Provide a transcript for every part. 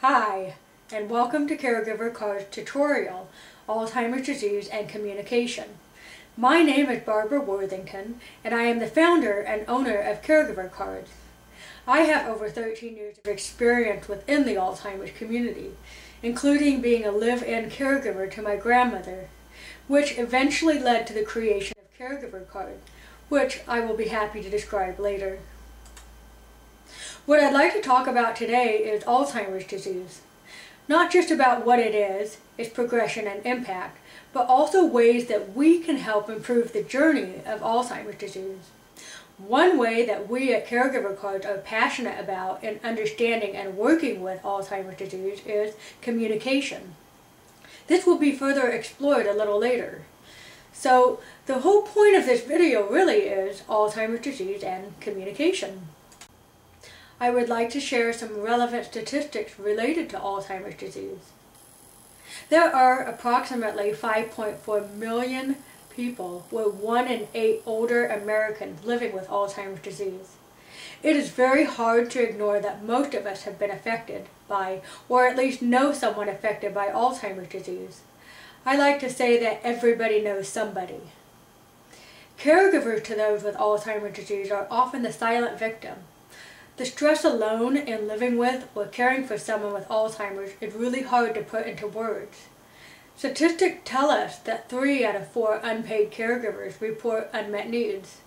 Hi, and welcome to Caregiver Cards tutorial, Alzheimer's disease and communication. My name is Barbara Worthington, and I am the founder and owner of Caregiver Cards. I have over 13 years of experience within the Alzheimer's community, including being a live-in caregiver to my grandmother, which eventually led to the creation of Caregiver Cards, which I will be happy to describe later. What I'd like to talk about today is Alzheimer's disease. Not just about what it is, its progression and impact, but also ways that we can help improve the journey of Alzheimer's disease. One way that we at Caregiver Cards are passionate about in understanding and working with Alzheimer's disease is communication. This will be further explored a little later. So the whole point of this video really is Alzheimer's disease and communication. I would like to share some relevant statistics related to Alzheimer's disease. There are approximately 5.4 million people, with 1 in 8 older Americans living with Alzheimer's disease. It is very hard to ignore that most of us have been affected by, or at least know someone affected by Alzheimer's disease. I like to say that everybody knows somebody. Caregivers to those with Alzheimer's disease are often the silent victim. The stress alone in living with or caring for someone with Alzheimer's is really hard to put into words. Statistics tell us that 3 out of 4 unpaid caregivers report unmet needs.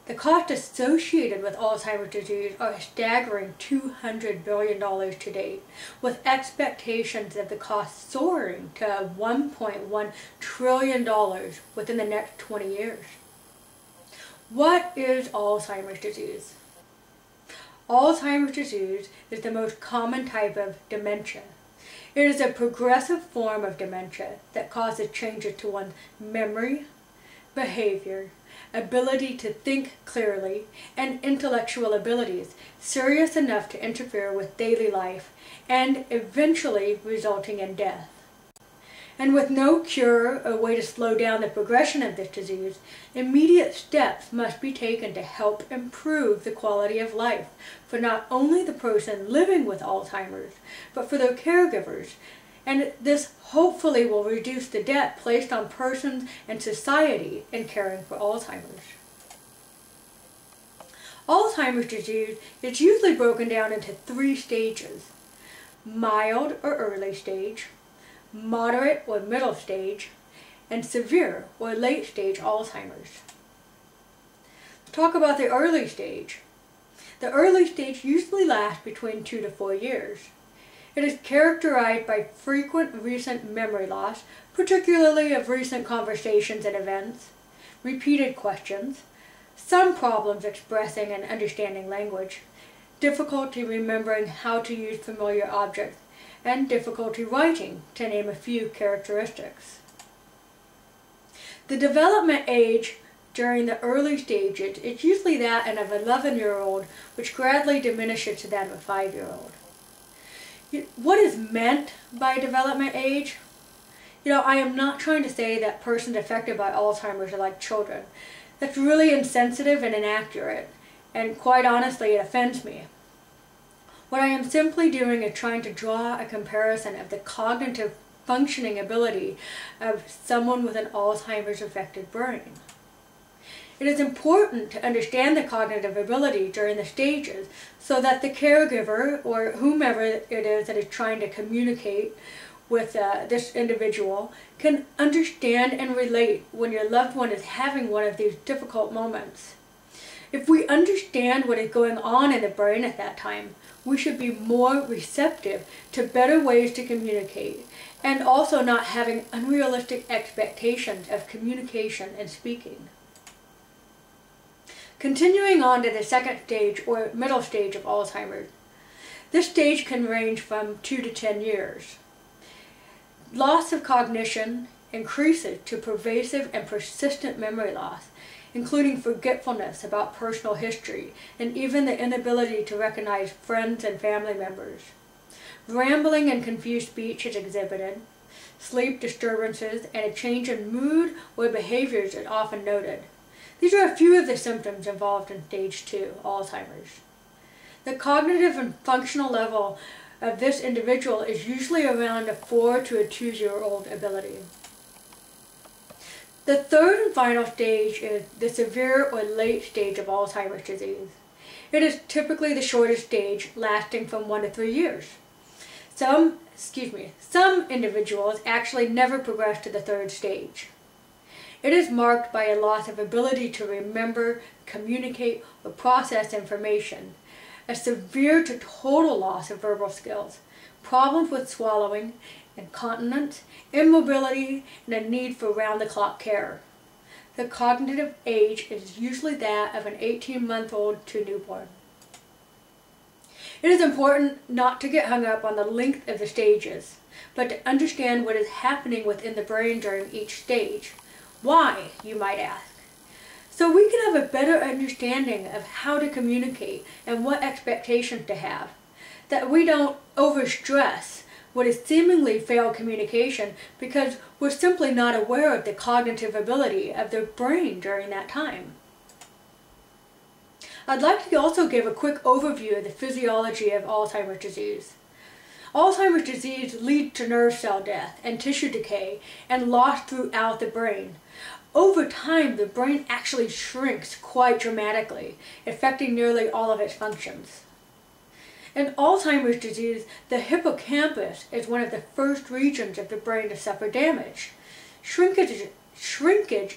The costs associated with Alzheimer's disease are a staggering $200 billion to date, with expectations of the cost soaring to $1.1 trillion within the next 20 years. What is Alzheimer's disease? Alzheimer's disease is the most common type of dementia. It is a progressive form of dementia that causes changes to one's memory, behavior, ability to think clearly, and intellectual abilities, serious enough to interfere with daily life and eventually resulting in death. And with no cure or way to slow down the progression of this disease, immediate steps must be taken to help improve the quality of life for not only the person living with Alzheimer's, but for their caregivers. And this hopefully will reduce the debt placed on persons and society in caring for Alzheimer's. Alzheimer's disease is usually broken down into 3 stages: mild or early stage, moderate or middle stage, and severe or late stage Alzheimer's. Let's talk about the early stage. The early stage usually lasts between 2 to 4 years. It is characterized by frequent recent memory loss, particularly of recent conversations and events, repeated questions, some problems expressing and understanding language, difficulty remembering how to use familiar objects, and difficulty writing, to name a few characteristics. The development age during the early stages is usually that of an 11-year-old, which gradually diminishes to that of a 5-year-old. What is meant by development age? I am not trying to say that persons affected by Alzheimer's are like children. That's really insensitive and inaccurate, and quite honestly, it offends me. What I am simply doing is trying to draw a comparison of the cognitive functioning ability of someone with an Alzheimer's affected brain. It is important to understand the cognitive ability during the stages so that the caregiver or whomever it is that is trying to communicate with this individual can understand and relate when your loved one is having one of these difficult moments. If we understand what is going on in the brain at that time, we should be more receptive to better ways to communicate, and also not having unrealistic expectations of communication and speaking. Continuing on to the second stage or middle stage of Alzheimer's. This stage can range from 2 to 10 years. Loss of cognition increases to pervasive and persistent memory loss, including forgetfulness about personal history and even the inability to recognize friends and family members. Rambling and confused speech is exhibited. Sleep disturbances and a change in mood or behaviors is often noted. These are a few of the symptoms involved in stage 2 Alzheimer's. The cognitive and functional level of this individual is usually around a 4 to a 2-year-old ability. The third and final stage is the severe or late stage of Alzheimer's disease. It is typically the shortest stage, lasting from 1 to 3 years. Some individuals actually never progress to the third stage. It is marked by a loss of ability to remember, communicate, or process information, a severe to total loss of verbal skills, problems with swallowing, incontinence, immobility, and a need for round-the-clock care. The cognitive age is usually that of an 18-month-old to newborn. It is important not to get hung up on the length of the stages, but to understand what is happening within the brain during each stage. Why, you might ask? So we can have a better understanding of how to communicate and what expectations to have, that we don't overstress what is seemingly failed communication because we're simply not aware of the cognitive ability of the brain during that time. I'd like to also give a quick overview of the physiology of Alzheimer's disease. Alzheimer's disease leads to nerve cell death and tissue decay and loss throughout the brain. Over time, the brain actually shrinks quite dramatically, affecting nearly all of its functions. In Alzheimer's disease, the hippocampus is one of the first regions of the brain to suffer damage. Shrinkage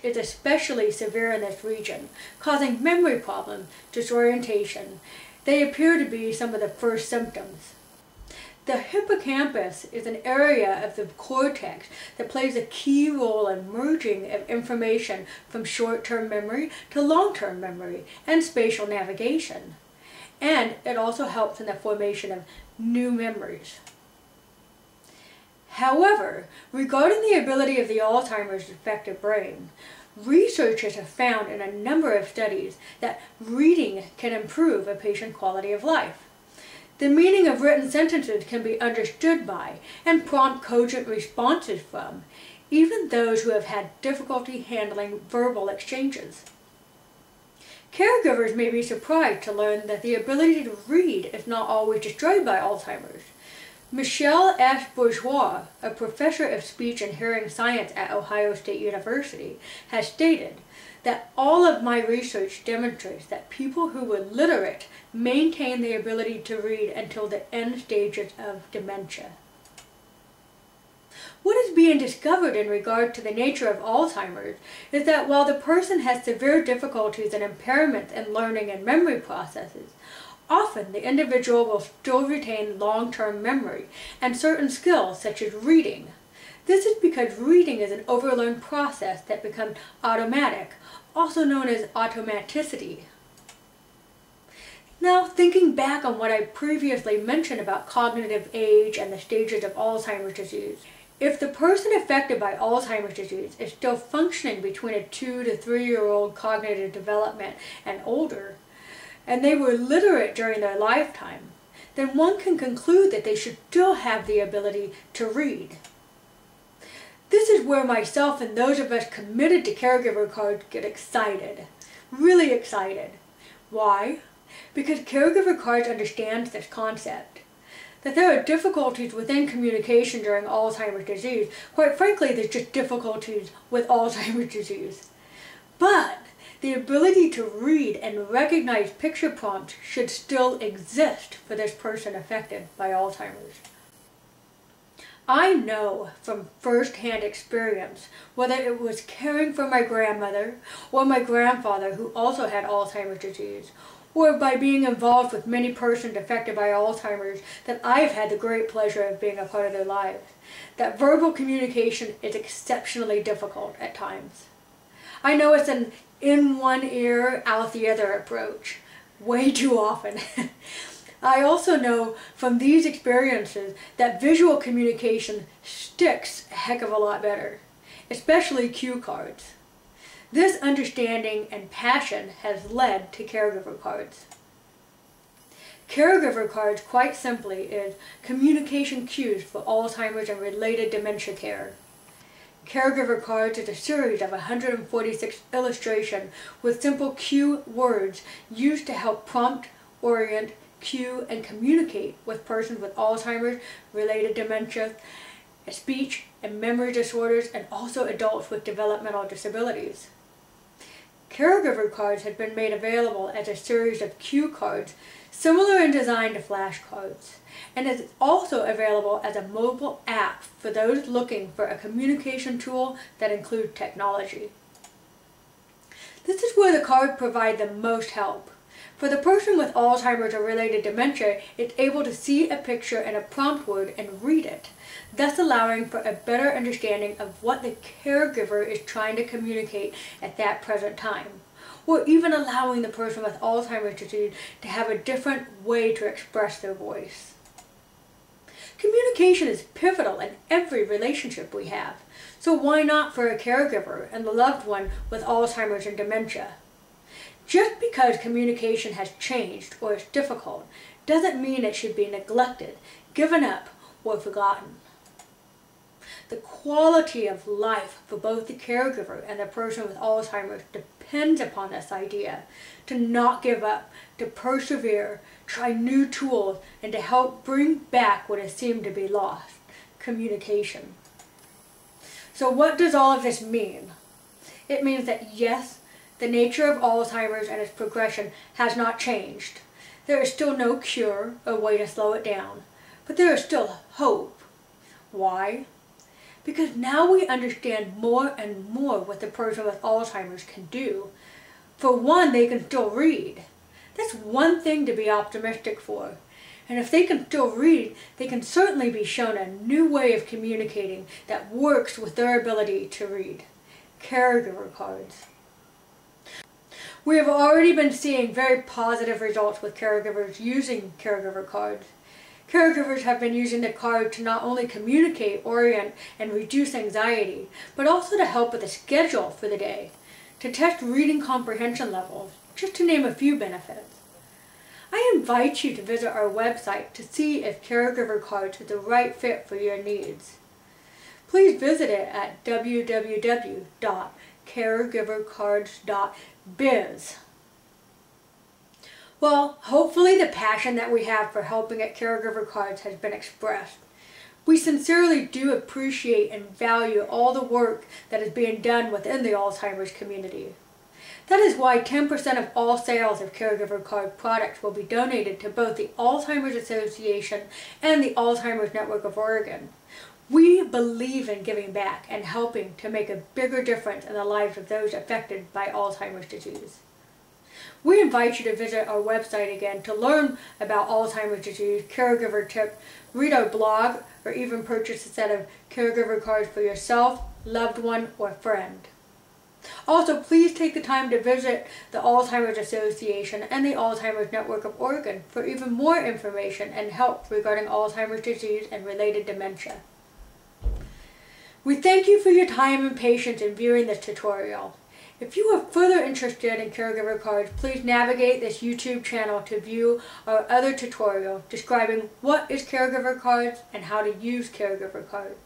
is especially severe in this region, causing memory problems, disorientation. They appear to be some of the first symptoms. The hippocampus is an area of the cortex that plays a key role in merging of information from short-term memory to long-term memory and spatial navigation. And it also helps in the formation of new memories. However, regarding the ability of the Alzheimer's affected brain, researchers have found in a number of studies that reading can improve a patient's quality of life. The meaning of written sentences can be understood by and prompt cogent responses from even those who have had difficulty handling verbal exchanges. Caregivers may be surprised to learn that the ability to read is not always destroyed by Alzheimer's. Michelle S. Bourgeois, a professor of speech and hearing science at Ohio State University, has stated that all of my research demonstrates that people who were literate maintain the ability to read until the end stages of dementia. What is being discovered in regard to the nature of Alzheimer's is that while the person has severe difficulties and impairments in learning and memory processes, often the individual will still retain long-term memory and certain skills such as reading. This is because reading is an overlearned process that becomes automatic, also known as automaticity. Now, thinking back on what I previously mentioned about cognitive age and the stages of Alzheimer's disease, if the person affected by Alzheimer's disease is still functioning between a 2 to 3-year-old cognitive development and older, and they were literate during their lifetime, then one can conclude that they should still have the ability to read. This is where myself and those of us committed to Caregiver Cards get excited, really excited. Why? Because Caregiver Cards understands this concept, that there are difficulties within communication during Alzheimer's disease. Quite frankly, there's just difficulties with Alzheimer's disease. But the ability to read and recognize picture prompts should still exist for this person affected by Alzheimer's. I know from first-hand experience, whether it was caring for my grandmother or my grandfather who also had Alzheimer's disease, or by being involved with many persons affected by Alzheimer's, that I've had the great pleasure of being a part of their lives, that verbal communication is exceptionally difficult at times. I know it's an in one ear, out the other approach, way too often. I also know from these experiences that visual communication sticks a heck of a lot better, especially cue cards. This understanding and passion has led to Caregiver Cards. Caregiver Cards, quite simply, is communication cues for Alzheimer's and related dementia care. Caregiver Cards is a series of 146 illustrations with simple cue words used to help prompt, orient, cue, and communicate with persons with Alzheimer's, related dementia, speech and memory disorders, and also adults with developmental disabilities. Caregiver Cards have been made available as a series of cue cards similar in design to flashcards, and is also available as a mobile app for those looking for a communication tool that includes technology. This is where the cards provide the most help. For the person with Alzheimer's or related dementia, it's able to see a picture and a prompt word and read it, thus allowing for a better understanding of what the caregiver is trying to communicate at that present time, or even allowing the person with Alzheimer's disease to have a different way to express their voice. Communication is pivotal in every relationship we have, so why not for a caregiver and the loved one with Alzheimer's and dementia? Just because communication has changed or is difficult doesn't mean it should be neglected, given up, or forgotten. The quality of life for both the caregiver and the person with Alzheimer's depends upon this idea to not give up, to persevere, try new tools, and to help bring back what has seemed to be lost: communication. So what does all of this mean? It means that yes, the nature of Alzheimer's and its progression has not changed. There is still no cure or way to slow it down, but there is still hope. Why? Because now we understand more and more what the person with Alzheimer's can do. For one, they can still read. That's one thing to be optimistic for. And if they can still read, they can certainly be shown a new way of communicating that works with their ability to read. Caregiver Cards. We have already been seeing very positive results with caregivers using Caregiver Cards. Caregivers have been using the card to not only communicate, orient, and reduce anxiety, but also to help with a schedule for the day, to test reading comprehension levels, just to name a few benefits. I invite you to visit our website to see if Caregiver Cards is the right fit for your needs. Please visit it at www.caregivercards.biz. Well, hopefully the passion that we have for helping at Caregiver Cards has been expressed. We sincerely do appreciate and value all the work that is being done within the Alzheimer's community. That is why 10% of all sales of Caregiver Card products will be donated to both the Alzheimer's Association and the Alzheimer's Network of Oregon. We believe in giving back and helping to make a bigger difference in the lives of those affected by Alzheimer's disease. We invite you to visit our website again to learn about Alzheimer's disease, caregiver tips, read our blog, or even purchase a set of Caregiver Cards for yourself, loved one, or friend. Also, please take the time to visit the Alzheimer's Association and the Alzheimer's Network of Oregon for even more information and help regarding Alzheimer's disease and related dementia. We thank you for your time and patience in viewing this tutorial. If you are further interested in Caregiver Cards, please navigate this YouTube channel to view our other tutorial describing what is Caregiver Cards and how to use Caregiver Cards.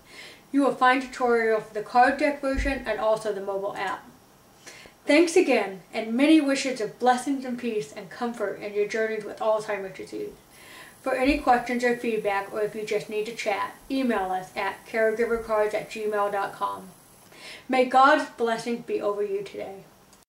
You will find tutorials for the card deck version and also the mobile app. Thanks again, and many wishes of blessings and peace and comfort in your journeys with Alzheimer's disease. For any questions or feedback, or if you just need to chat, email us at caregivercards@gmail.com. May God's blessings be over you today.